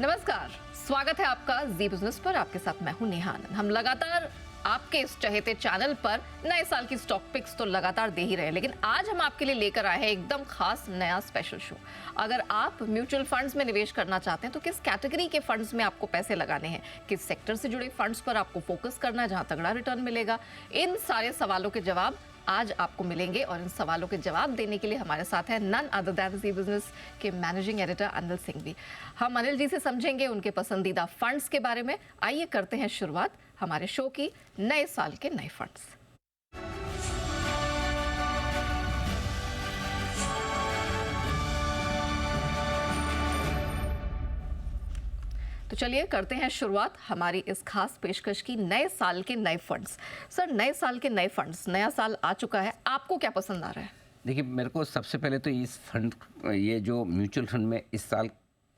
नमस्कार, स्वागत है आपका जी बिजनेस पर। आपके साथ मैं हूं नेहा आनंद। हम लगातार आपके इस चहेते चैनल पर नए साल की स्टॉक पिक्स तो लगातार दे ही रहे हैं, लेकिन आज हम आपके लिए लेकर आए हैं एकदम खास नया स्पेशल शो। अगर आप म्यूचुअल फंड्स में निवेश करना चाहते हैं तो किस कैटेगरी के फंड्स में आपको पैसे लगाने हैं, किस सेक्टर से जुड़े फंड्स पर आपको फोकस करना है जहां तगड़ा रिटर्न मिलेगा, इन सारे सवालों के जवाब आज आपको मिलेंगे। और इन सवालों के जवाब देने के लिए हमारे साथ है नन अदर दैन जी बिजनेस के मैनेजिंग एडिटर अनिल सिंघवी। हम अनिल जी से समझेंगे उनके पसंदीदा फंड्स के बारे में। आइए करते हैं शुरुआत हमारे शो की नए साल के नए फंड्स। तो चलिए करते हैं शुरुआत हमारी इस खास पेशकश की, नए साल के नए फंड्स। सर, नए साल के नए फंड्स, नया साल आ चुका है, आपको क्या पसंद आ रहा है? देखिए, मेरे को सबसे पहले तो इस फंड, ये जो म्यूचुअल फंड में इस साल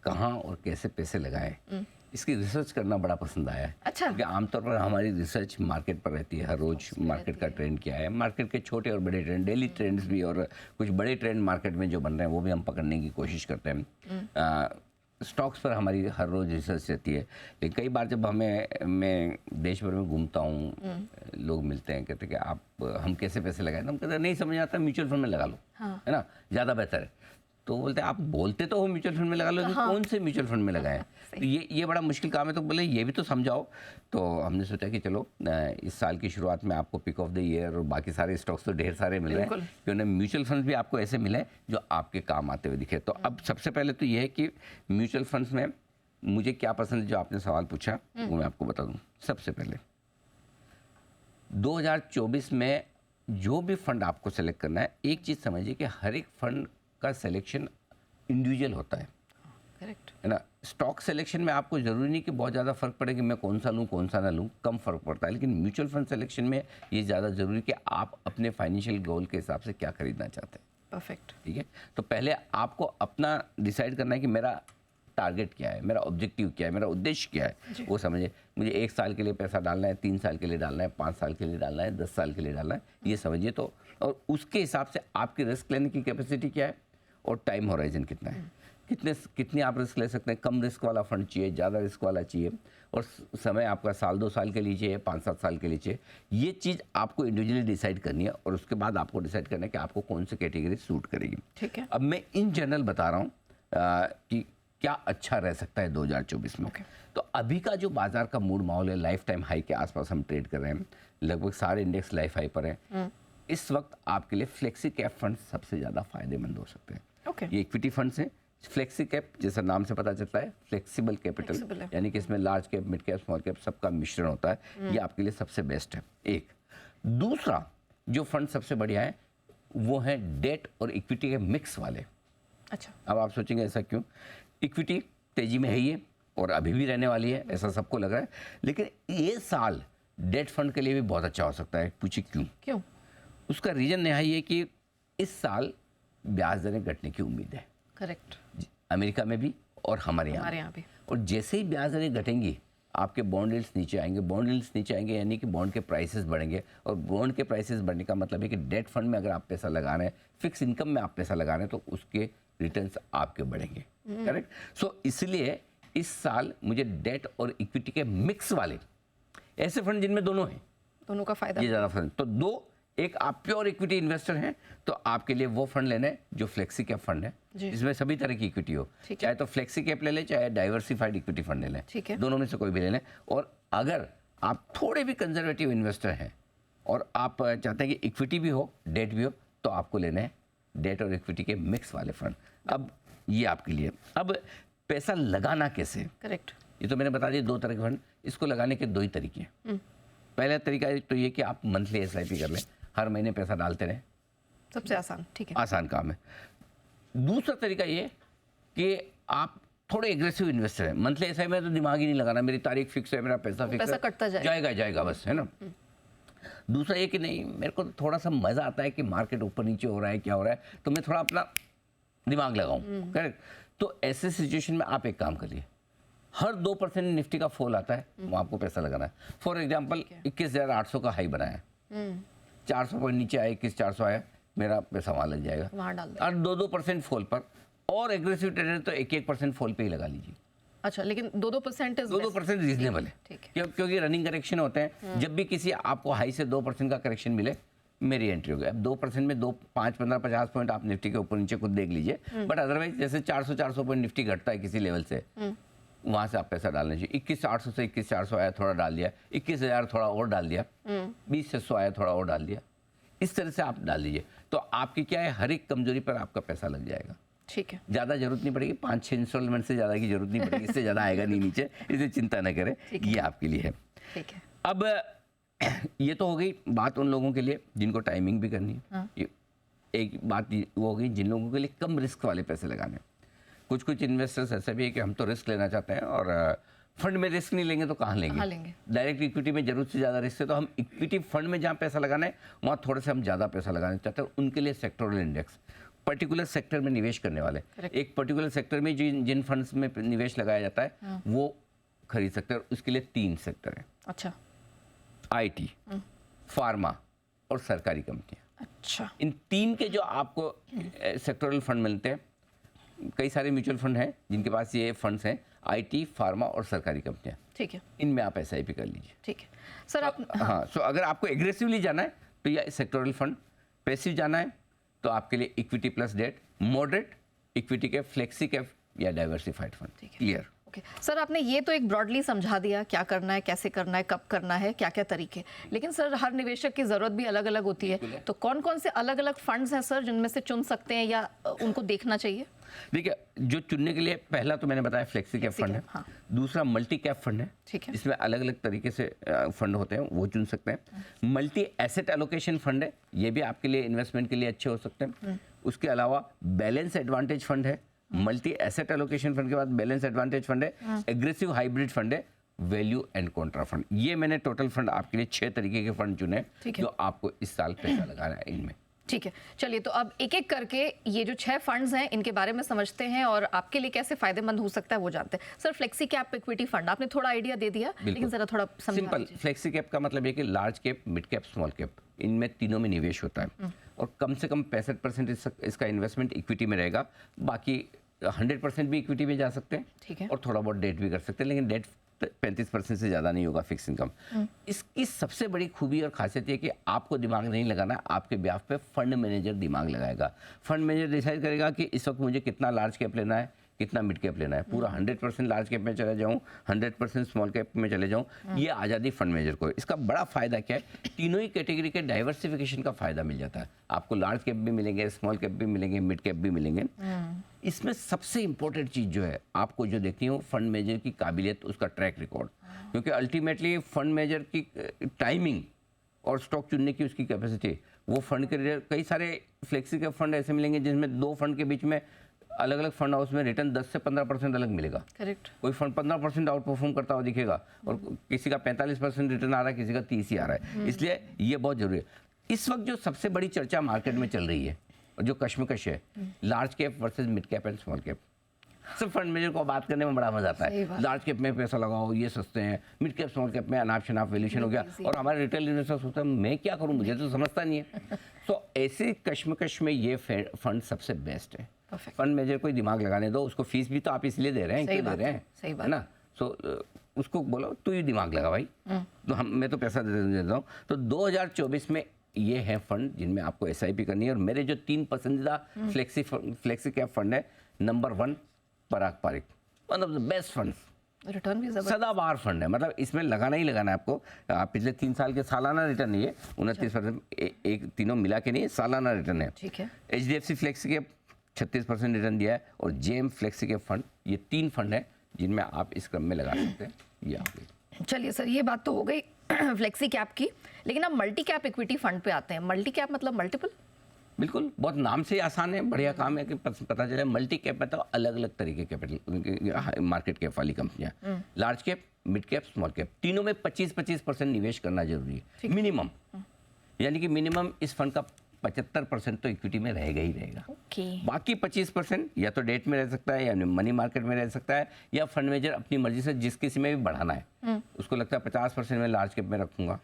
कहाँ और कैसे पैसे लगाएं, इसकी रिसर्च करना बड़ा पसंद आया है। अच्छा। क्योंकि आमतौर पर हमारी रिसर्च मार्केट पर रहती है, हर रोज मार्केट का ट्रेंड क्या है, मार्केट के छोटे और बड़े ट्रेंड, डेली ट्रेंड्स भी, और कुछ बड़े ट्रेंड मार्केट में जो बन रहे हैं वो भी हम पकड़ने की कोशिश करते हैं। स्टॉक्स पर हमारी हर रोज़ रिसर्च रहती है। लेकिन कई बार जब मैं देश भर में घूमता हूँ, लोग मिलते हैं, कहते हैं कि आप हम कैसे पैसे लगाएं, तो हम कहते हैं नहीं समझ आता, म्यूचुअल फंड में लगा लो। हाँ। है ना, ज़्यादा बेहतर है। तो बोलते हैं आप बोलते तो हो म्यूचुअल फंड में लगा लो, लेकिन कौन से म्यूचुअल फंड में लगाएं? तो ये बड़ा मुश्किल काम है। तो बोले ये भी तो समझाओ। तो हमने सोचा कि चलो इस साल की शुरुआत में आपको पिक ऑफ द ईयर और बाकी सारे स्टॉक्स तो ढेर सारे मिल रहे हैं, कि उन्हें म्यूचुअल फंड भी आपको ऐसे मिले जो आपके काम आते हुए दिखे। तो अब सबसे पहले तो ये है कि म्यूचुअल फंड्स में मुझे क्या पसंद है, जो आपने सवाल पूछा वो मैं आपको बता दूँ। सबसे पहले 2024 में जो भी फंड आपको सेलेक्ट करना है, एक चीज़ समझिए कि हर एक फंड का सिलेक्शन इंडिविजुअल होता है। करेक्ट है ना। स्टॉक सिलेक्शन में आपको ज़रूरी नहीं कि बहुत ज़्यादा फर्क पड़े कि मैं कौन सा लूँ कौन सा ना लूँ, कम फर्क पड़ता है। लेकिन म्यूचुअल फंड सिलेक्शन में ये ज़्यादा ज़रूरी कि आप अपने फाइनेंशियल गोल के हिसाब से क्या खरीदना चाहते हैं। परफेक्ट। ठीक है, तो पहले आपको अपना डिसाइड करना है कि मेरा टारगेट क्या है, मेरा ऑब्जेक्टिव क्या है, मेरा उद्देश्य क्या है, वो समझिए। मुझे 1 साल के लिए पैसा डालना है, 3 साल के लिए डालना है, 5 साल के लिए डालना है, 10 साल के लिए डालना है, ये समझिए। तो और उसके हिसाब से आपकी रिस्क लेने की कैपेसिटी क्या है और टाइम होराइजन कितना है, कितनी आप रिस्क ले सकते हैं। कम रिस्क वाला फंड चाहिए, ज़्यादा रिस्क वाला चाहिए, और समय आपका 1-2 साल के लिए चाहिए, 5-7 साल के लिए चाहिए। ये चीज़ आपको इंडिविजुअली डिसाइड करनी है, और उसके बाद आपको डिसाइड करना है कि आपको कौन सी कैटेगरी सूट करेगी। ठीक है। अब मैं इन जनरल बता रहा हूँ कि क्या अच्छा रह सकता है 2024 में। तो अभी का जो बाजार का मूड माहौल है, लाइफ टाइम हाई के आसपास हम ट्रेड कर रहे हैं, लगभग सारे इंडेक्स लाइफ हाई पर हैं। इस वक्त आपके लिए फ्लेक्सी कैप फंड सबसे ज़्यादा फायदेमंद हो सकते हैं। ये इक्विटी फंड्स हैं। फ्लेक्सी कैप जैसा नाम से पता चलता है, फ्लेक्सिबल कैपिटल, यानी कि इसमें large cap, mid cap, small cap सबका मिश्रण होता है। ये आपके लिए सबसे बेस्ट है। एक दूसरा जो फंड सबसे बढ़िया है वो है डेट और इक्विटी के मिक्स वाले। अच्छा। अब आप सोचेंगे ऐसा क्यों? इक्विटी तेजी में है ये, और अभी भी रहने वाली है, ऐसा सबको लग रहा है। लेकिन ये साल डेट फंड के लिए भी बहुत अच्छा हो सकता है। पूछिए क्यों? उसका रीजन यही है कि इस साल ब्याज दरें घटने की उम्मीद है। करेक्ट। अमेरिका में भी और हमारे यहाँ भी। और जैसे ही ब्याज दरें घटेंगी, आपके बॉन्ड यील्ड्स नीचे आएंगे। बॉन्ड यील्ड्स नीचे आएंगे यानी कि बॉन्ड के प्राइसेस बढ़ेंगे, और बॉन्ड के प्राइसेस बढ़ने का मतलब है कि डेट फंड में अगर आप पैसा लगा रहे हैं, फिक्स इनकम में आप पैसा लगा रहे हैं, तो उसके रिटर्न्स आपके बढ़ेंगे। करेक्ट। सो इसलिए इस साल मुझे डेट और इक्विटी के मिक्स वाले ऐसे फंड जिनमें दोनों हैं, दोनों का फायदा, ये ज़्यादा फंड। तो एक आप प्योर इक्विटी इन्वेस्टर हैं तो आपके लिए वो फंड लेना है जो फ्लेक्सी कैप फंड है, जिसमें सभी तरह की इक्विटी हो। चाहे तो फ्लेक्सी कैप ले लें, चाहे डाइवर्सिफाइड इक्विटी फंड ले लें, दोनों में से कोई भी ले लें। और अगर आप थोड़े भी कंजर्वेटिव इन्वेस्टर हैं और आप चाहते हैं कि इक्विटी भी हो डेट भी हो, तो आपको लेना है डेट और इक्विटी के मिक्स वाले फंड। अब ये आपके लिए। अब पैसा लगाना कैसे? करेक्ट। ये तो मैंने बता दिया 2 तरह के फंड। इसको लगाने के 2 ही तरीके हैं। पहला तरीका तो ये कि आप मंथली SIP कर लें, हर महीने पैसा डालते रहें, सबसे आसान। ठीक है, आसान काम है। दूसरा तरीका ये कि आप थोड़े एग्रेसिव इन्वेस्टर हैं। मंथली SIP में तो दिमाग ही नहीं लगाना, मेरी तारीख फिक्स है, मेरा पैसा फिक्स है, कटता जाएगा बस, है ना। दूसरा ये कि नहीं, मेरे को थोड़ा सा मज़ा आता है कि मार्केट ऊपर नीचे हो रहा है, क्या हो रहा है, तो मैं थोड़ा अपना दिमाग लगाऊं। करेक्ट। तो ऐसे सिचुएशन में आप एक काम करिए, हर 2% निफ्टी का फॉल आता है, वहाँ आपको पैसा लगाना है। फॉर एग्जाम्पल 21,800 का हाई बनाया, 400 पॉइंट नीचे आया, 21,400 आया, मेरा पैसा वहाँ लग जाएगा। वहाँ डाल दो। और 2% फॉल पर, और एग्रेसिव ट्रेडर तो 1% फॉल पे ही लगा लीजिए। अच्छा, लेकिन 2% इज 2% रीजनेबल है। ठीक है। क्योंकि रनिंग करेक्शन होते हैं, जब भी किसी आपको हाई से 2% का करेक्शन मिले, मेरी एंट्री हो गई। अब 2% में 5, 15, 50 पॉइंट आप निफ्टी के ऊपर नीचे खुद देख लीजिए, बट अदरवाइज जैसे 400 पॉइंट निफ्टी घटता है किसी लेवल से, वहां से आप पैसा डालना चाहिए। 21,800 से 21,400 आया, थोड़ा डाल दिया, 21,000 थोड़ा और डाल दिया, 20,600 आया, थोड़ा और डाल दिया, इस तरह से आप डाल दीजिए। तो आपकी क्या है, हर एक कमजोरी पर आपका पैसा लग जाएगा। ठीक है। ज़्यादा जरूरत नहीं पड़ेगी, 5-6 इंस्टॉलमेंट से ज़्यादा की जरूरत नहीं पड़ेगी, इससे ज़्यादा आएगा नहीं नीचे, इसे चिंता न करें, ये आपके लिए है। ठीक है। अब ये तो हो गई बात उन लोगों के लिए जिनको टाइमिंग भी करनी है। हाँ। एक बात वो हो गई जिन लोगों के लिए कम रिस्क वाले पैसे लगाने। कुछ इन्वेस्टर्स ऐसे भी है कि हम तो रिस्क लेना चाहते हैं और फंड में रिस्क नहीं लेंगे तो कहाँ लेंगे। डायरेक्ट इक्विटी में जरूरत से ज़्यादा रिस्क है, तो हम इक्विटी फंड में जहाँ पैसा लगाना है वहाँ थोड़े से हम ज़्यादा पैसा लगाना चाहते हैं। उनके लिए सेक्टोरल इंडेक्स, पर्टिकुलर सेक्टर में निवेश करने वाले, एक पर्टिकुलर सेक्टर में जिन फंड्स में निवेश लगाया जाता है वो खरीद सकते हैं। उसके लिए 3 सेक्टर है। अच्छा। आईटी, फार्मा और सरकारी कंपनियां। अच्छा। इन 3 के जो आपको सेक्टोरल फंड मिलते हैं, कई सारे म्यूचुअल फंड हैं जिनके पास ये फंड्स हैं, आईटी, फार्मा और सरकारी कंपनियां। ठीक है। इनमें आप SIP कर लीजिए। ठीक है सर। आप हाँ, सो अगर आपको एग्रेसिवली जाना है तो ये सेक्टोरल फंड, पैसिव जाना है तो आपके लिए equity plus debt, moderate equity cap, flexi cap या diversified fund. Clear? Okay sir, आपने ये तो एक ब्रॉडली समझा दिया क्या करना है, कैसे करना है, कब करना है, क्या क्या तरीके। लेकिन सर हर निवेशक की ज़रूरत भी अलग अलग होती है, तो कौन कौन से अलग अलग फंड्स हैं सर जिनमें से चुन सकते हैं या उनको देखना चाहिए? देखिए, जो चुनने के लिए पहला तो मैंने बताया फ्लेक्सी कैप फंड है। हाँ। दूसरा मल्टी कैप फंड है। ठीक है। इसमें अलग अलग तरीके से फंड होते हैं, वो चुन सकते हैं। मल्टी एसेट एलोकेशन फंड है, ये भी आपके लिए इन्वेस्टमेंट के लिए अच्छे हो सकते हैं। उसके अलावा बैलेंस एडवांटेज फंड है। मल्टी एसेट एलोकेशन फंड के बाद बैलेंस एडवांटेज फंड है। एग्रेसिव हाइब्रिड फंड है। Value and Contra fund. ये मैंने टोटल फंड आपके लिए 6 तरीके के फंड चुने जो आपको इस साल पैसा लगाना है इनमें। ठीक है, चलिए तो अब एक एक करके ये जो 6 फंड्स हैं इनके बारे में समझते हैं और आपके लिए कैसे फायदेमंद हो सकता है वो जानते हैं। Sir flexi cap equity fund आपने थोड़ा आइडिया दे दिया, लेकिन जरा थोड़ा समझा सिंपल। फ्लेक्सी कैप का मतलब ये कि large cap, mid cap, small cap, इनमें तीनों में निवेश होता है और कम से कम 65% इसका इन्वेस्टमेंट इक्विटी में रहेगा। बाकी 100% भी इक्विटी में जा सकते हैं। ठीक है। और थोड़ा बहुत डेट भी कर सकते हैं, लेकिन डेट 35% से ज़्यादा नहीं होगा फिक्स इनकम। इसकी सबसे बड़ी खूबी और खासियत ये कि आपको दिमाग नहीं लगाना, आपके ब्याह पे फंड मैनेजर दिमाग लगाएगा। फंड मैनेजर डिसाइड करेगा कि इस वक्त मुझे कितना लार्ज कैप लेना है, कितना मिड कैप लेना है। पूरा 100% लार्ज कैप में चले जाऊँ, 100% स्मॉल कैप में चले जाऊँ, ये आज़ादी फंड मैनेजर को। इसका बड़ा फायदा क्या है, तीनों ही कैटेगरी के डाइवर्सिफिकेशन का फायदा मिल जाता है आपको। लार्ज कैप भी मिलेंगे, स्मॉल कैप भी मिलेंगे, मिड कैप भी मिलेंगे। इसमें सबसे इंपॉर्टेंट चीज़ जो है आपको जो देखनी हो, फंड मैनेजर की काबिलियत, उसका ट्रैक रिकॉर्ड। क्योंकि अल्टीमेटली फंड मैनेजर की टाइमिंग और स्टॉक चुनने की उसकी कैपेसिटी, वो फंड के कई सारे फ्लेक्सी के फंड ऐसे मिलेंगे जिसमें 2 फंड के बीच में अलग अलग फंड हाउस में रिटर्न 10 से 15% अलग मिलेगा। करेक्ट। कोई फंड 15% आउट परफॉर्म करता हुआ दिखेगा और किसी का 45% रिटर्न आ रहा है, किसी का 30 ही आ रहा है। इसलिए ये बहुत जरूरी है। इस वक्त जो सबसे बड़ी चर्चा मार्केट में चल रही है और जो कश्मकश है, large cap versus mid cap and small cap. सब फंड मैनेजर को बात करने में बड़ा मजा आता है। लार्ज कैप में पैसा लगाओ, ये सस्ते हैं, मिड कैप स्मॉल कैप में अनाप शनाप वैल्यूएशन हो गया, और हमारे रिटेल इन्वेस्टर सोचते हैं मैं क्या करूं, मुझे तो समझता नहीं है। तो ऐसे कश्मकश में ये फंड सबसे बेस्ट है। फंड मैनेजर को दिमाग लगाने दो, उसको फीस भी तो आप इसलिए दे रहे हैं, क्यों दे रहे हैं, है ना। सो उसको बोलो तू ही दिमाग लगा भाई, तो मैं तो पैसा दे देता हूँ। तो 2024 में ये है फंड जिनमें आपको SIP करनी है। और मेरे जो 3 पसंदीदा फ्लेक्सी कैप फंड है, number 1 Parag Parikh, one of the best fund, return भी सदाबहार फंड है, मतलब इसमें लगाना ही लगाना है आपको। पिछले 3 साल के सालाना रिटर्न है ये 29%, एक तीनों मिला के नहीं, सालाना रिटर्न है। ठीक है। HDFC फ्लेक्सी कैप 36% रिटर्न दिया है, और JM फ्लेक्सी कैप फंड, ये 3 फंड है जिनमें आप इस क्रम में लगा सकते हैं। ये आ गई। चलिए सर, ये बात तो हो गई फ्लेक्सी कैप की, लेकिन अब मल्टी कैप इक्विटी फंड पे आते हैं। मल्टी कैप मतलब मल्टीपल? बिल्कुल, बहुत नाम से आसान है, बढ़िया काम है कि पता चले। मल्टी कैप में तो अलग अलग तरीके कैपिटल मार्केट कैप वाली कंपनियां, large cap, mid cap, small cap, तीनों में 25% निवेश करना जरूरी है मिनिमम। यानी कि मिनिमम इस फंड का 75% तो इक्विटी में रहेगा ही रहेगा। बाकी 25% या तो डेट में रह सकता है, या मनी मार्केट में रह सकता है, या फंड मैनेजर अपनी मर्जी से जिस किसी में भी बढ़ाना है, उसको लगता है 50% में लार्ज कैप में रखूंगा,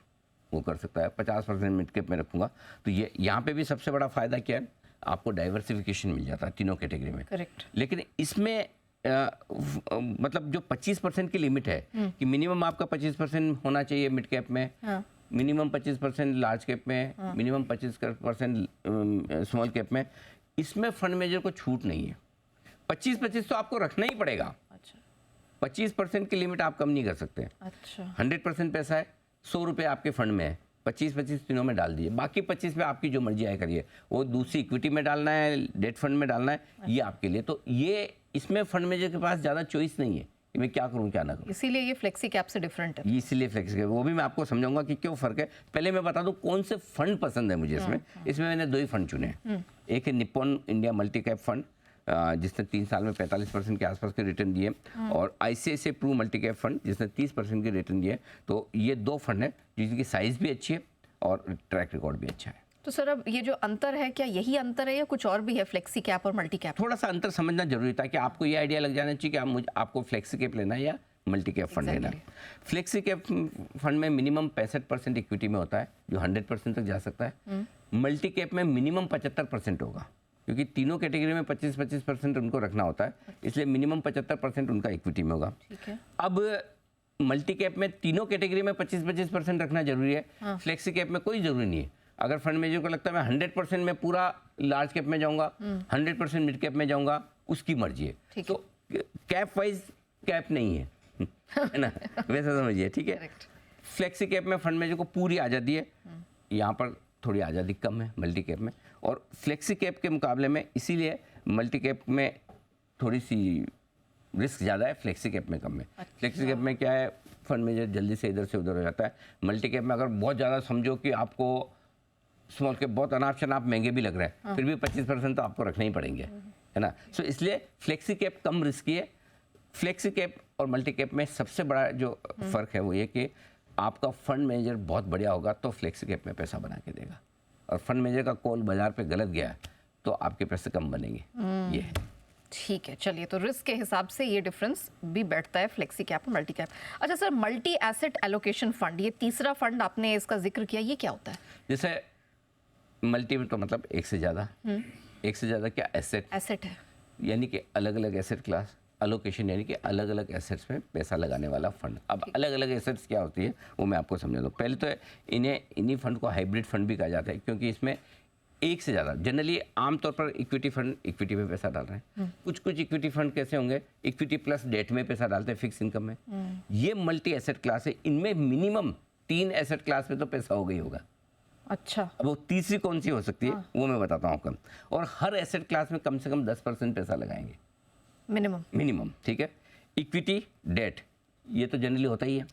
वो कर सकता है, 50% मिड कैप में रखूंगा। तो ये यहाँ पे भी सबसे बड़ा फायदा क्या है, आपको डाइवर्सिफिकेशन मिल जाता है तीनों कैटेगरी में। करेक्ट। लेकिन इसमें मतलब जो 25% की लिमिट है कि मिनिमम आपका 25% होना चाहिए मिड कैप में, मिनिमम 25% लार्ज कैप में, मिनिमम 25% स्मॉल कैप में, इसमें फंड मैनेजर को छूट नहीं है। 25-25 तो आपको रखना ही पड़ेगा। अच्छा 25% की लिमिट आप कम नहीं कर सकते। अच्छा 100% पैसा है, 100 रुपये आपके फंड में है, 25-25 तीनों में डाल दिए, बाकी 25 में आपकी जो मर्जी आए करिए। वो दूसरी इक्विटी में डालना है, डेट फंड में डालना है, ये आपके लिए। तो ये इसमें फंड मैनेजर के पास ज़्यादा चॉइस नहीं है कि मैं क्या करूं क्या ना करूं। इसीलिए ये फ्लेक्सी कैप से डिफरेंट है। इसीलिए फ्लेक्सी कैप, वो भी मैं आपको समझाऊंगा कि क्यों फ़र्क है। पहले मैं बता दूं कौन से फंड पसंद है मुझे इसमें। इसमें मैंने 2 ही फंड चुने हैं। एक है Nippon India multi cap fund, जिसने 3 साल में 45% के आसपास के रिटर्न दिए, और ICICI Pru multi cap fund जिसने 30% के रिटर्न दिए। तो ये 2 फंड हैं जिनकी साइज़ भी अच्छी है और ट्रैक रिकॉर्ड भी अच्छा है। तो सर अब ये जो अंतर है, क्या यही अंतर है या कुछ और भी है फ्लेक्सी कैप और मल्टी कैप? थोड़ा सा अंतर समझना जरूरी था कि आपको ये आइडिया लग जाना चाहिए कि आपको फ्लेक्सी कैप लेना है या मल्टी कैप फंड लेना है। फ्लेक्सी कैप फंड में मिनिमम 65% इक्विटी में होता है, जो 100% तक जा सकता है। मल्टी कैप में मिनिमम 75% होगा, क्योंकि तीनों कैटेगरी में 25-25% उनको रखना होता है, इसलिए मिनिमम 75% उनका इक्विटी में होगा। ठीक है। अब मल्टी कैप में तीनों कैटेगरी में 25-25% रखना जरूरी है। फ्लेक्सी कैप में कोई जरूरी नहीं है। अगर फंड मैनेजर को लगता है मैं 100% में पूरा लार्ज कैप में जाऊंगा, 100% मिड कैप में जाऊंगा, उसकी मर्जी है। तो कैप वाइज कैप नहीं है, है ना, वैसा समझिए। ठीक है। फ्लेक्सी कैप में फंड मैनेजर को पूरी आज़ादी है, यहाँ पर थोड़ी आज़ादी कम है मल्टी कैप में। और फ्लेक्सी कैप के मुकाबले में इसीलिए मल्टी कैप में थोड़ी सी रिस्क ज़्यादा है, फ्लेक्सी कैप में कम है। फ्लेक्सी कैप में क्या है, फंड मैनेजर जल्दी से इधर से उधर हो जाता है। मल्टी कैप में अगर बहुत ज़्यादा समझो कि आपको स्मॉल कैप बहुत अनाप शनाप महंगे भी लग रहे हैं, फिर भी 25% तो आपको रखने ही पड़ेंगे, है ना। सो इसलिए फ्लेक्सी कैप कम रिस्की है। फ्लेक्सी कैप और मल्टी कैप में सबसे बड़ा जो फ़र्क है वो ये कि आपका फंड मैनेजर बहुत बढ़िया होगा तो फ्लेक्सी कैप में पैसा बना के देगा, और फंड मैनेजर का कॉल बाजार पे गलत गया तो आपके पैसे कम बनेंगे। ये है। ठीक है, चलिए, तो रिस्क के हिसाब से ये डिफरेंस भी बैठता है फ्लेक्सी कैप और मल्टी कैप। अच्छा sir, multi asset allocation fund, ये तीसरा फंड आपने इसका जिक्र किया, ये क्या होता है? जैसे मल्टी में तो मतलब एक से ज़्यादा क्या एसेट है, यानी कि अलग अलग एसेट क्लास, अलोकेशन यानी कि अलग अलग एसेट्स में पैसा लगाने वाला फंड। अब अलग अलग एसेट्स क्या होती है वो मैं आपको समझा दूँ। पहले तो इन्हीं फंड को हाइब्रिड फंड भी कहा जाता है, क्योंकि इसमें एक से ज़्यादा, जनरली आमतौर पर इक्विटी फंड इक्विटी में पैसा डाल रहे हैं, कुछ इक्विटी फंड कैसे होंगे, इक्विटी प्लस डेट में पैसा डालते हैं, फिक्स इनकम में। ये मल्टी एसेट क्लास है, इनमें मिनिमम 3 एसेट क्लास में तो पैसा हो गई होगा। अच्छा, अब वो तीसरी कौन सी हो सकती है वो मैं बताता हूँ आपको। और हर एसेट क्लास में कम से कम 10% पैसा लगाएंगे मिनिमम। ठीक है। इक्विटी, डेट, ये तो जनरली होता ही है।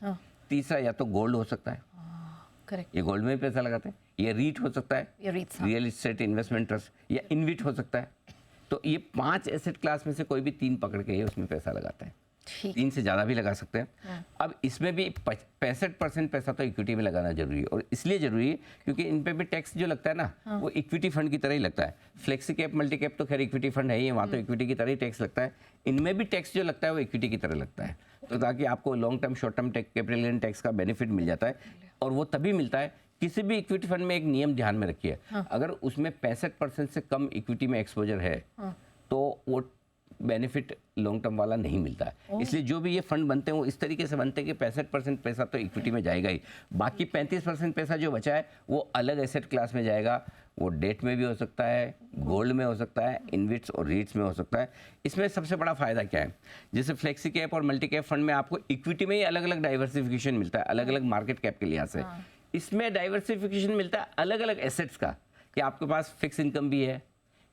तीसरा या तो गोल्ड हो सकता है, करेक्ट, ये गोल्ड में भी पैसा लगाते हैं। ये रीट हो सकता है, रियल एस्टेट इन्वेस्टमेंट ट्रस्ट, या इनविट हो सकता है। तो ये 5 एसेट क्लास में से कोई भी 3 पकड़ के ये उसमें पैसा लगाता है। 3 से ज़्यादा भी लगा सकते हैं। अब इसमें भी 65% पैसा तो इक्विटी में लगाना जरूरी है, और इसलिए जरूरी है क्योंकि इन पे भी टैक्स जो लगता है ना वो इक्विटी फंड की तरह ही लगता है। फ्लेक्सी कैप मल्टी कैप तो खैर इक्विटी फंड है ही, वहाँ तो इक्विटी की तरह ही टैक्स लगता है। इनमें भी टैक्स जो लगता है वो इक्विटी की तरह लगता है। तो ताकि आपको long term short term capital gain tax का बेनिफिट मिल जाता है, और वो तभी मिलता है। किसी भी इक्विटी फंड में एक नियम ध्यान में रखिए, अगर उसमें 65% से कम इक्विटी में एक्सपोजर है तो वो बेनिफिट लॉन्ग टर्म वाला नहीं मिलता है। इसलिए जो भी ये फंड बनते हैं वो इस तरीके से बनते हैं कि 65% पैसा तो इक्विटी में जाएगा ही, बाकी 35% पैसा जो बचा है वो अलग एसेट क्लास में जाएगा। वो डेट में भी हो सकता है, गोल्ड में हो सकता है, इनविट्स और रीट्स में हो सकता है। इसमें सबसे बड़ा फायदा क्या है, जैसे फ्लेक्सी कैप और मल्टी कैप फंड में आपको इक्विटी में ही अलग अलग डाइवर्सिफिकेशन मिलता है, अलग अलग मार्केट कैप के लिहाज से। इसमें डाइवर्सिफिकेशन मिलता है अलग अलग एसेट्स का, कि आपके पास फिक्स इनकम भी है,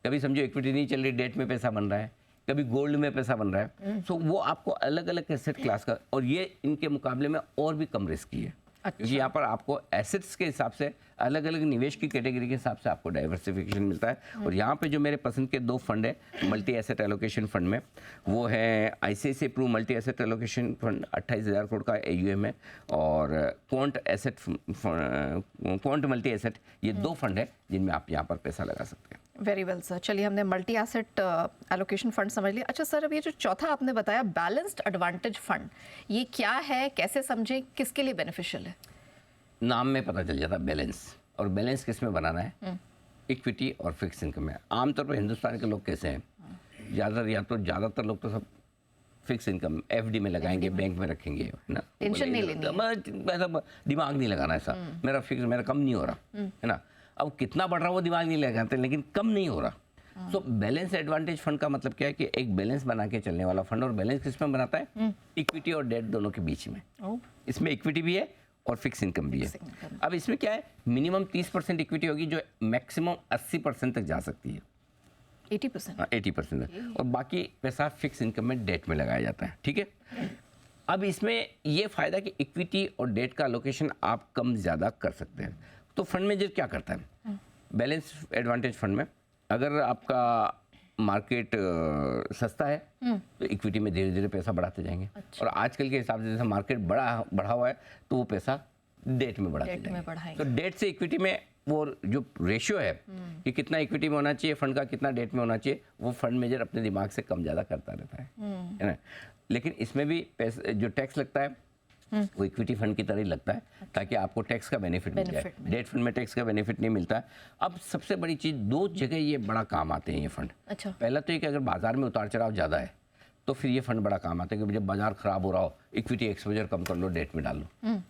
कभी समझो इक्विटी नहीं चल रही, डेट में पैसा बन रहा है, कभी गोल्ड में पैसा बन रहा है। सो वो आपको अलग अलग एसेट क्लास का, और ये इनके मुकाबले में और भी कम रिस्की है। अच्छा। क्योंकि यहाँ पर आपको एसेट्स के हिसाब से अलग अलग निवेश की कैटेगरी के हिसाब से आपको डाइवर्सिफिकेशन मिलता है। और यहाँ पे जो मेरे पसंद के 2 फंड है मल्टी एसेट एलोकेशन फंड में, वो है ICICI Pru multi asset allocation fund, 28,000 crore का AUM है, और क्वांट मल्टी एसेट, ये 2 फंड है जिनमें आप यहाँ पर पैसा लगा सकते हैं। वेरी वेल सर, चलिए हमने मल्टी एसेट एलोकेशन फंड समझ लिया। अच्छा सर, अब ये जो चौथा आपने बताया बैलेंस्ड एडवांटेज फंड, ये क्या है, कैसे समझें, किसके लिए बेनिफिशियल है? नाम में पता चल जाता बैलेंस, और बैलेंस किस में बनाना है, इक्विटी और फिक्स इनकम में। आमतौर पर हिंदुस्तान के लोग कैसे हैं, ज़्यादातर लोग तो सब फिक्स इनकम एफडी में लगाएंगे, बैंक में रखेंगे, है ना, टेंशन नहीं लेनी ऐसा दिमाग नहीं लगाना ऐसा, मेरा फिक्स मेरा कम नहीं हो रहा, है ना। अब कितना बढ़ रहा है वो दिमाग नहीं लगाते, लेकिन कम नहीं हो रहा। सो बैलेंस एडवांटेज फंड का मतलब क्या है कि एक बैलेंस बना के चलने वाला फंड, और बैलेंस किस में बनाता है, इक्विटी और डेट दोनों के बीच में। इसमें इक्विटी भी है और फिक्स इनकम भी है। अब इसमें क्या है, मिनिमम 30% इक्विटी होगी जो मैक्सिमम 80% तक जा सकती है, 80%। हाँ 80%, और बाकी पैसा फिक्स इनकम में डेट में लगाया जाता है, ठीक है। अब इसमें ये फ़ायदा कि इक्विटी और डेट का एलोकेशन आप कम ज़्यादा कर सकते हैं। तो फंड मैनेजर क्या करता है, बैलेंस एडवांटेज फंड में अगर आपका मार्केट सस्ता है तो इक्विटी में धीरे धीरे पैसा बढ़ाते जाएंगे। अच्छा। और आजकल के हिसाब से जैसे मार्केट बढ़ा हुआ है तो वो पैसा डेट में बढ़ाते डेट में जाएंगे। तो डेट से इक्विटी में वो जो रेशियो है कि कितना इक्विटी में होना चाहिए फंड का, कितना डेट में होना चाहिए, वो फंड मैनेजर अपने दिमाग से कम ज़्यादा करता रहता है ना। लेकिन इसमें भी पैसे जो टैक्स लगता है वो इक्विटी फंड की तरह ही लगता है, ताकि आपको टैक्स का बेनिफिट मिल जाए। डेट फंड में टैक्स का बेनिफिट नहीं मिलता है। अब सबसे बड़ी चीज़, दो जगह ये बड़ा काम आते हैं ये फंड। अच्छा। पहला तो ये कि अगर बाजार में उतार चढ़ाव ज़्यादा है तो फिर ये फंड बड़ा काम आता है कि जब बाजार खराब हो रहा हो, इक्विटी एक्सपोजर कम कर लो, डेट में डाल लो।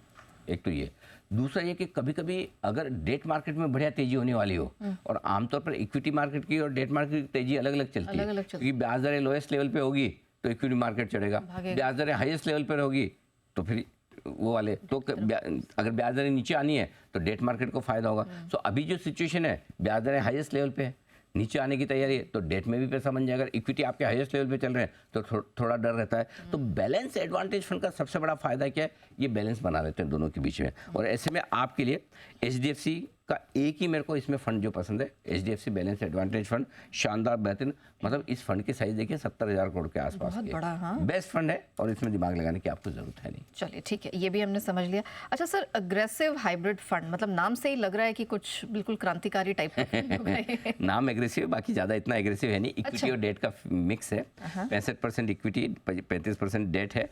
एक तो ये। दूसरा ये कि कभी कभी अगर डेट मार्केट में बढ़िया तेजी होने वाली हो, और आमतौर पर इक्विटी मार्केट की और डेट मार्केट की तेजी अलग अलग चलती है, क्योंकि ब्याज दरें लोएस्ट लेवल पे होगी तो इक्विटी मार्केट चढ़ेगा, ब्याज दरें हाईएस्ट लेवल पर होगी तो फिर वो वाले तो अगर ब्याज दरें नीचे आनी है तो डेट मार्केट को फायदा होगा। सो अभी जो सिचुएशन है, ब्याज दरें हाईएस्ट लेवल पे है, नीचे आने की तैयारी है, तो डेट में भी पैसा बन जाएगा। इक्विटी आपके हाईएस्ट लेवल पे चल रहे हैं तो थोड़ा डर रहता है। तो बैलेंस एडवांटेज फंड का सबसे बड़ा फायदा क्या है, ये बैलेंस बना लेते हैं दोनों के बीच में। और ऐसे में आपके लिए एचडीएफसी का एक ही मेरे को इसमें फंड जो पसंद है, एचडीएफसी बैलेंस एडवांटेज फंड, शानदार बेहतरीन। मतलब इस फंड की साइज देखिए 70,000 करोड़ के आसपास बहुत की बड़ा, हाँ। बेस्ट फंड है, और इसमें दिमाग लगाने की आपको जरूरत है नहीं। चलिए ठीक है, ये भी हमने समझ लिया। अच्छा सर, अग्रेसिव हाइब्रिड फंड, मतलब नाम से ही लग रहा है कि कुछ बिल्कुल क्रांतिकारी टाइप का नाम एग्रेसिव है, बाकी ज़्यादा इतना एग्रेसिव है नहीं। इक्विटी अच्छा। और डेट का मिक्स है, 65% इक्विटी 35% डेट है।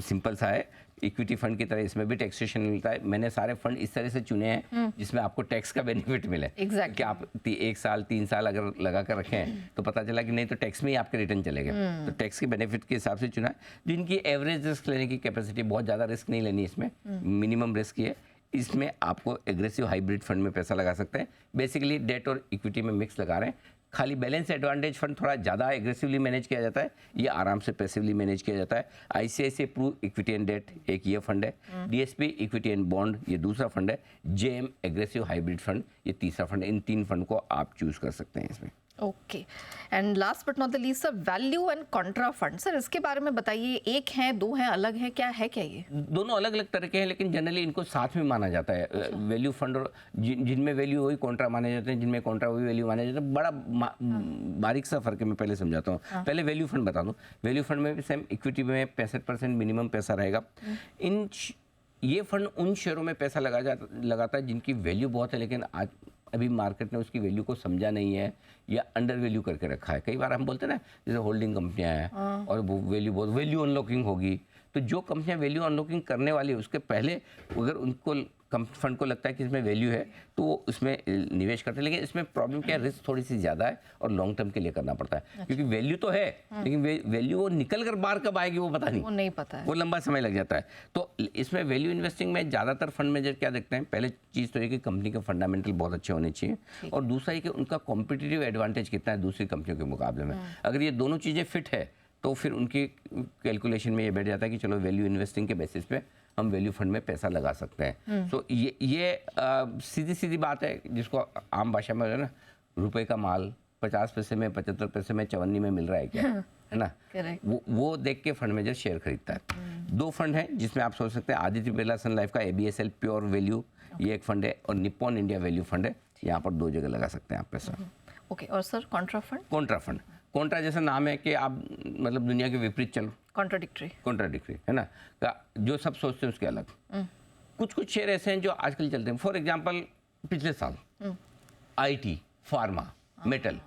सिंपल सा है, इक्विटी फंड की तरह इसमें भी टैक्सेशन मिलता है। मैंने सारे फंड इस तरह से चुने हैं जिसमें आपको टैक्स का बेनिफिट मिले। Exactly. कि आप 1 साल 3 साल अगर लगा कर रखें तो पता चला कि नहीं तो टैक्स में ही आपके रिटर्न चले गए। तो टैक्स के बेनिफिट के हिसाब से चुना है। जिनकी एवरेज रिस्क लेने की कैपेसिटी, बहुत ज़्यादा रिस्क नहीं लेनी इसमें, मिनिमम रिस्क है, इसमें आपको एग्रेसिव हाइब्रिड फंड में पैसा लगा सकते हैं। बेसिकली डेट और इक्विटी में मिक्स लगा रहे हैं। खाली बैलेंस एडवांटेज फंड थोड़ा ज़्यादा एग्रेसिवली मैनेज किया जाता है, ये आराम से पैसिवली मैनेज किया जाता है। ICICI Pru equity and debt एक ये फंड है, डीएसपी इक्विटी एंड बॉन्ड ये दूसरा फंड है, जेएम एग्रेसिव हाइब्रिड फंड ये तीसरा फंड है। इन 3 फंड को आप चूज कर सकते हैं इसमें। Okay, and last but not the least sir, value and Contra fund, sir इसके बारे में बताइए। एक है, दो है, अलग है, क्या है क्या ये? दोनों अलग अलग तरह के हैं, लेकिन जनरली इनको साथ में माना जाता है। वैल्यू फंड और जिनमें वैल्यू वही कॉन्ट्रा माने जाते हैं, जिनमें कॉन्ट्रा वही वैल्यू माने जाते हैं। बड़ा बारीक सा फर्क है, मैं पहले समझाता हूँ। पहले वैल्यू फंड बता दूँ। वैल्यू फंड में भी सेम इक्विटी में 65% मिनिमम पैसा रहेगा। ये फंड उन शेयरों में पैसा लगाता है जिनकी वैल्यू बहुत है, लेकिन आज अभी मार्केट ने उसकी वैल्यू को समझा नहीं है या अंडर वैल्यू करके रखा है। कई बार हम बोलते हैं ना, जैसे होल्डिंग कंपनियां हैं और वो वैल्यू अनलॉकिंग होगी, तो जो कंपनियां वैल्यू अनलॉकिंग करने वाली है उसके पहले अगर उनको फंड को लगता है कि इसमें वैल्यू है तो वो उसमें निवेश करते हैं। लेकिन इसमें प्रॉब्लम क्या है, रिस्क थोड़ी सी ज़्यादा है और लॉन्ग टर्म के लिए करना पड़ता है। क्योंकि वैल्यू तो है लेकिन वैल्यू वो निकल कर बाहर कब आएगी वो पता नहीं, वो नहीं पता है, वो लंबा समय लग जाता है। तो इसमें वैल्यू इन्वेस्टिंग में ज़्यादातर फंड मैनेजर क्या देखते हैं, पहले चीज़ तो ये कि कंपनी के फंडामेंटल बहुत अच्छे होने चाहिए, और दूसरा ये कि उनका कॉम्पिटिटिव एडवांटेज कितना है दूसरी कंपनियों के मुकाबले में। अगर ये दोनों चीज़ें फिट है तो फिर उनकी कैलकुलेशन में ये बैठ जाता है कि चलो वैल्यू इन्वेस्टिंग के बेसिस पे हम वैल्यू फंड में पैसा लगा सकते हैं। सो ये सीधी सीधी बात है जिसको आम भाषा में है ना, रुपए का माल 50 पैसे में 75 पैसे में चवन्नी में मिल रहा है क्या, है ना। वो देख के फंड मैनेजर शेयर खरीदता है। 2 फंड हैं जिसमें आप सोच सकते हैं, आदित्य बिरला सन लाइफ का ABSL प्योर वैल्यू ये एक फंड है, और निप्पॉन इंडिया वैल्यू फंड है। यहाँ पर 2 जगह लगा सकते हैं आप पैसा। ओके, और sir Contra fund? Contra fund, Contra जैसा नाम है कि आप मतलब दुनिया के विपरीत चलो, कॉन्ट्राडिक्टरी है ना, जो सब सोचते हैं उसके अलग। कुछ शेयर ऐसे हैं जो आजकल चलते हैं। फॉर एग्जांपल पिछले साल IT, फार्मा, मेटल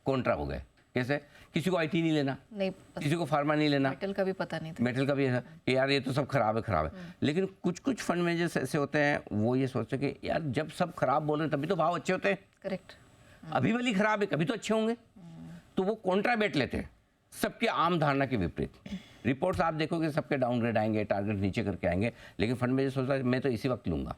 कॉन्ट्रा हो गए। कैसे? किसी को IT नहीं लेना, नहीं किसी को फार्मा नहीं लेना, मेटल का भी पता नहीं था, मेटल का भी ऐसा कि यार ये तो सब खराब है। लेकिन कुछ फंड मैनेजर्स ऐसे होते हैं, वो ये सोचते हैं कि यार जब सब खराब बोल रहे हैं तभी तो भाव अच्छे होते हैं। करेक्ट। अभी वाली खराब है, कभी तो अच्छे होंगे, तो वो कॉन्ट्रा बेट लेते हैं। सबके आम धारणा के विपरीत। रिपोर्ट्स आप देखोगे सबके डाउनग्रेड आएंगे, टारगेट नीचे करके आएंगे, लेकिन फंड मैनेजर सोचता है मैं तो इसी वक्त लूंगा,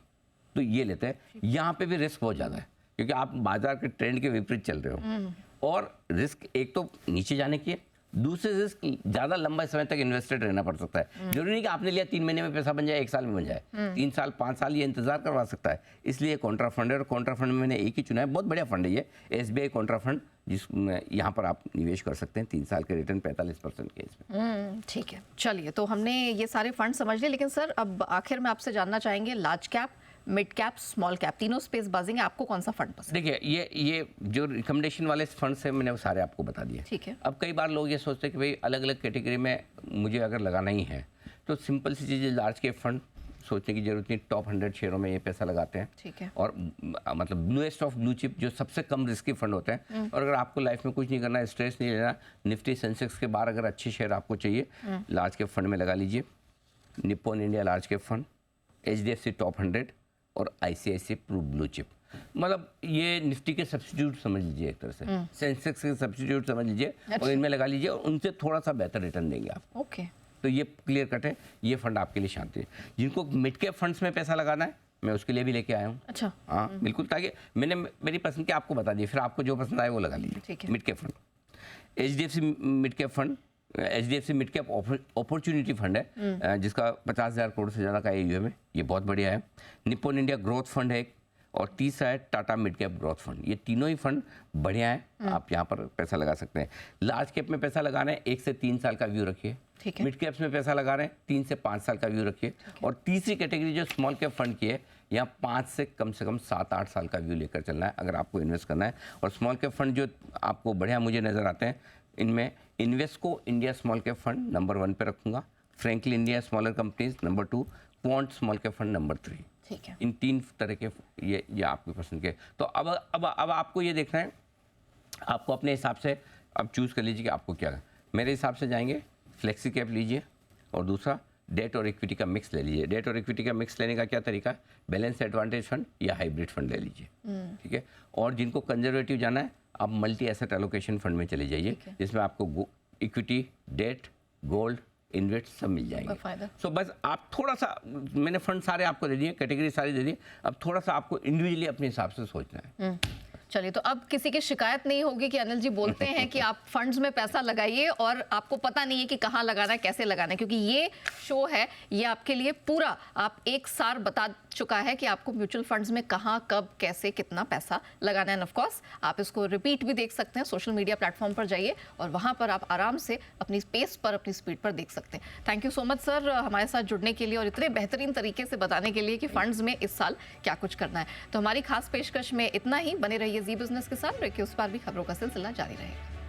तो ये लेते हैं। यहाँ पे भी रिस्क बहुत ज़्यादा है क्योंकि आप बाजार के ट्रेंड के विपरीत चल रहे हो, और रिस्क एक तो नीचे जाने की है, दूसरे रिस्क ज़्यादा लंबा समय तक इन्वेस्टेड रहना पड़ सकता है। जरूरी नहीं कि आपने लिया 3 महीने में पैसा बन जाए, 1 साल में बन जाए, 3 साल 5 साल ये इंतजार करवा सकता है। इसलिए कॉन्ट्रा फंड है, और कॉन्ट्रा फंड में मैंने एक ही चुना है, बहुत बढ़िया फंड है ये, SBI कॉन्ट्रा फंड, जिसमें यहाँ पर आप निवेश कर सकते हैं। 3 साल के रिटर्न 45% के इसमें। ठीक है, चलिए तो हमने ये सारे फंड समझ लिए, लेकिन सर अब आखिर में आपसे जानना चाहेंगे large cap, mid cap, small cap, तीनों स्पेस बाजिंग है, आपको कौन सा फंड पसंद है? देखिए ये जो रिकमेंडेशन वाले फंड्स हैं मैंने वो सारे आपको बता दिए। ठीक है। अब कई बार लोग ये सोचते हैं कि भाई अलग अलग कैटेगरी में मुझे अगर लगाना ही है तो सिंपल सी चीज़, लार्ज कैप फंड सोचने की जरूरत नहीं, टॉप 100 शेयरों में ये पैसा लगाते हैं। ठीक है। और मतलब ब्लूएस्ट ऑफ ब्लू चिप जो सबसे कम रिस्की फंड होते हैं। और अगर आपको लाइफ में कुछ नहीं करना, स्ट्रेस नहीं लेना, निफ्टी सेंसेक्स के बाहर अगर अच्छे शेयर आपको चाहिए, लार्ज कैप फंड में लगा लीजिए। Nippon India large cap fund, HDFC top 100 और ICICI प्रू ब्लू चिप, मतलब ये निफ्टी के सब्स्टिट्यूट समझ लीजिए एक तरह से, सेंसेक्स के सब्स्टिट्यूट समझ लीजिए, और इनमें लगा लीजिए और उनसे थोड़ा सा बेहतर रिटर्न देंगे आप। ओके। तो ये क्लियर कट है, ये फंड आपके लिए शांति है। जिनको मिड कैप फंड्स में पैसा लगाना है मैं उसके लिए भी लेके आया हूँ। अच्छा। हाँ बिल्कुल, ताकि मैंने मेरी पसंद की आपको बता दी, फिर आपको जो पसंद आए वो लगा लीजिए। ठीक है। Mid cap fund, HDFC mid cap fund, HDFC mid cap opportunity fund है, जिसका 50,000 करोड़ से ज़्यादा का AUM है, ये बहुत बढ़िया है। निप्पॉन इंडिया ग्रोथ फंड है एक, और तीसरा है Tata mid cap growth fund. ये तीनों ही फंड बढ़िया है, आप यहाँ पर पैसा लगा सकते हैं। लार्ज कैप में पैसा लगा रहे हैं 1 से 3 साल का व्यू रखिए। ठीक है। मिड कैप्स में पैसा लगा रहे हैं 3 से 5 साल का व्यू रखिए। और तीसरी कैटेगरी जो स्मॉल कैप फंड की है, यहाँ 5 से कम 7-8 साल का व्यू लेकर चलना है अगर आपको इन्वेस्ट करना है। और स्मॉल कैप फंड जो आपको बढ़िया मुझे नज़र आते हैं, इनमें Invesco India small cap fund number 1 पे रखूंगा, Franklin India smaller companies number 2, quant small cap fund number 3। ठीक है। इन 3 तरह के ये आपकी पसंद के। तो अब आपको ये देखना है, आपको अपने हिसाब से अब चूज़ कर लीजिए कि आपको क्या है। मेरे हिसाब से जाएंगे फ्लेक्सी कैप लीजिए, और दूसरा डेट और इक्विटी का मिक्स ले लीजिए। डेट और इक्विटी का मिक्स लेने का क्या तरीका है, बैलेंस एडवांटेज फंड या हाइब्रिड फंड ले लीजिए। ठीक है। और जिनको कंजर्वेटिव जाना है, आप मल्टी एसेट एलोकेशन फंड में चले जाइए, जिसमें आपको इक्विटी, डेट, गोल्ड, इन्वेस्ट सब मिल जाएंगे। सो बस आप थोड़ा सा, मैंने फंड सारे आपको दे दिए, कैटेगरी सारी दे दी, अब थोड़ा सा आपको इंडिविजुअली अपने हिसाब से सोचना है। चलिए, तो अब किसी की शिकायत नहीं होगी कि अनिल जी बोलते हैं कि आप फंड्स में पैसा लगाइए और आपको पता नहीं है कि कहाँ लगाना है, कैसे लगाना है, क्योंकि ये शो है, ये आपके लिए पूरा आप एक सार बता चुका है कि आपको म्यूचुअल फंड्स में कहाँ, कब, कैसे, कितना पैसा लगाना है। ऑफ कोर्स आप इसको रिपीट भी देख सकते हैं, सोशल मीडिया प्लेटफॉर्म पर जाइए और वहाँ पर आप आराम से अपनी पेस पर, अपनी स्पीड पर देख सकते हैं। Thank you so much sir हमारे साथ जुड़ने के लिए और इतने बेहतरीन तरीके से बताने के लिए कि फंड्स में इस साल क्या कुछ करना है। तो हमारी खास पेशकश में इतना ही। बने रहिए जी बिजनेस के साथ, ब्रेक के उस पार भी खबरों का सिलसिला जारी रहेगा।